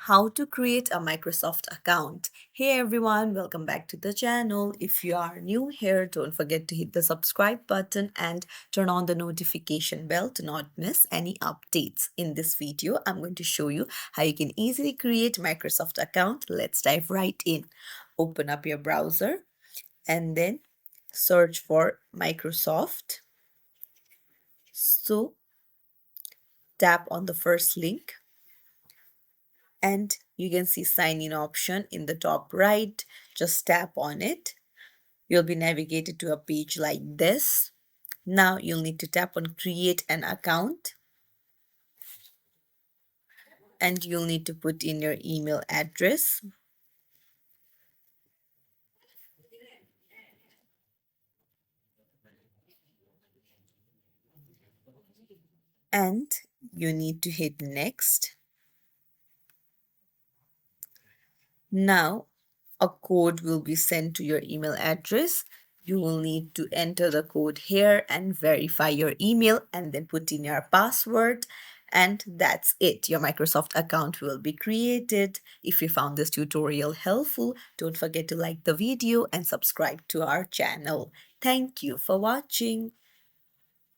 How to create a Microsoft account. Hey everyone, welcome back to the channel. If you are new here, don't forget to hit the subscribe button and turn on the notification bell to not miss any updates. In this video, I'm going to show you how you can easily create Microsoft account. Let's dive right in. Open up your browser and then search for Microsoft. So tap on the first link and you can see sign in option in the top right. Just tap on it. You'll be navigated to a page like this. Now you'll need to tap on create an account and you'll need to put in your email address. And you need to hit next. Now a code will be sent to your email address. You will need to enter the code here and verify your email and then put in your password. And that's it. Your Microsoft account will be created. If you found this tutorial helpful, don't forget to like the video and subscribe to our channel. Thank you for watching.